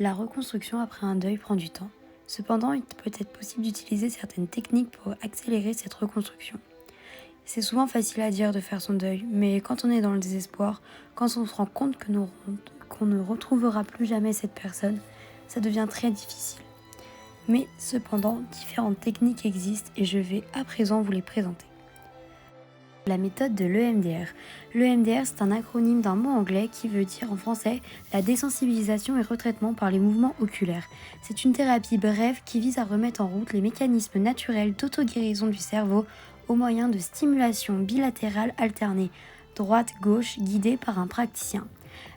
La reconstruction après un deuil prend du temps. Cependant, il peut être possible d'utiliser certaines techniques pour accélérer cette reconstruction. C'est souvent facile à dire de faire son deuil, mais quand on est dans le désespoir, quand on se rend compte qu'on ne retrouvera plus jamais cette personne, ça devient très difficile. Mais cependant, différentes techniques existent et je vais à présent vous les présenter. La méthode de l'EMDR. L'EMDR, c'est un acronyme d'un mot anglais qui veut dire en français la désensibilisation et retraitement par les mouvements oculaires. C'est une thérapie brève qui vise à remettre en route les mécanismes naturels d'auto-guérison du cerveau au moyen de stimulation bilatérale alternée, droite-gauche, guidée par un praticien.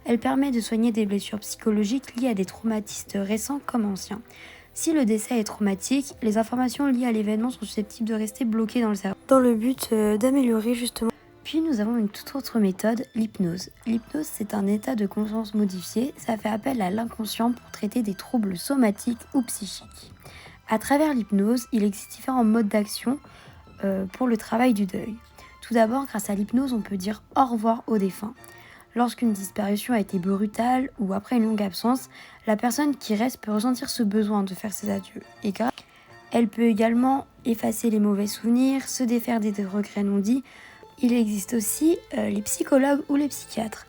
Elle permet de soigner des blessures psychologiques liées à des traumatismes récents comme anciens. Si le décès est traumatique, les informations liées à l'événement sont susceptibles de rester bloquées dans le cerveau, dans le but d'améliorer justement. Puis nous avons une toute autre méthode, l'hypnose. L'hypnose, c'est un état de conscience modifié, ça fait appel à l'inconscient pour traiter des troubles somatiques ou psychiques. À travers l'hypnose, il existe différents modes d'action pour le travail du deuil. Tout d'abord, grâce à l'hypnose, on peut dire au revoir aux défunts. Lorsqu'une disparition a été brutale ou après une longue absence, la personne qui reste peut ressentir ce besoin de faire ses adieux. Et elle peut également effacer les mauvais souvenirs, se défaire des regrets non dits. Il existe aussi les psychologues ou les psychiatres.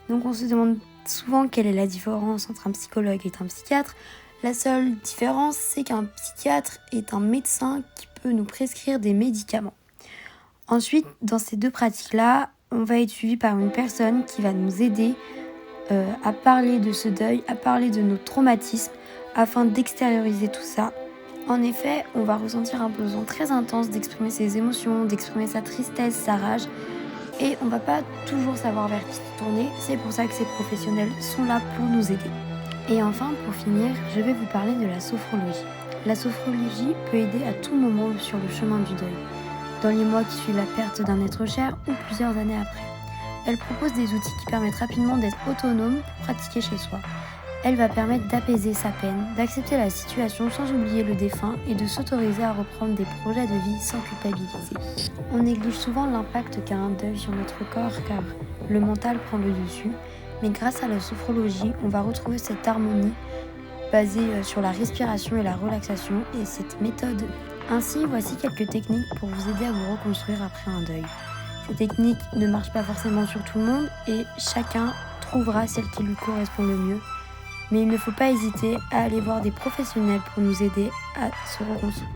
Donc on se demande souvent quelle est la différence entre un psychologue et un psychiatre. La seule différence, c'est qu'un psychiatre est un médecin qui peut nous prescrire des médicaments. Ensuite, dans ces deux pratiques-là, on va être suivi par une personne qui va nous aider à parler de ce deuil, à parler de nos traumatismes, afin d'extérioriser tout ça. En effet, on va ressentir un besoin très intense d'exprimer ses émotions, d'exprimer sa tristesse, sa rage, et on va pas toujours savoir vers qui se tourner. C'est pour ça que ces professionnels sont là pour nous aider. Et enfin, pour finir, je vais vous parler de la sophrologie. La sophrologie peut aider à tout moment sur le chemin du deuil, dans les mois qui suivent la perte d'un être cher ou plusieurs années après. Elle propose des outils qui permettent rapidement d'être autonome pour pratiquer chez soi. Elle va permettre d'apaiser sa peine, d'accepter la situation sans oublier le défunt et de s'autoriser à reprendre des projets de vie sans culpabiliser. On néglige souvent l'impact qu'a un deuil sur notre corps car le mental prend le dessus, mais grâce à la sophrologie, on va retrouver cette harmonie basée sur la respiration et la relaxation et cette méthode. Ainsi, voici quelques techniques pour vous aider à vous reconstruire après un deuil. Ces techniques ne marchent pas forcément sur tout le monde et chacun trouvera celle qui lui correspond le mieux. Mais il ne faut pas hésiter à aller voir des professionnels pour nous aider à se reconstruire.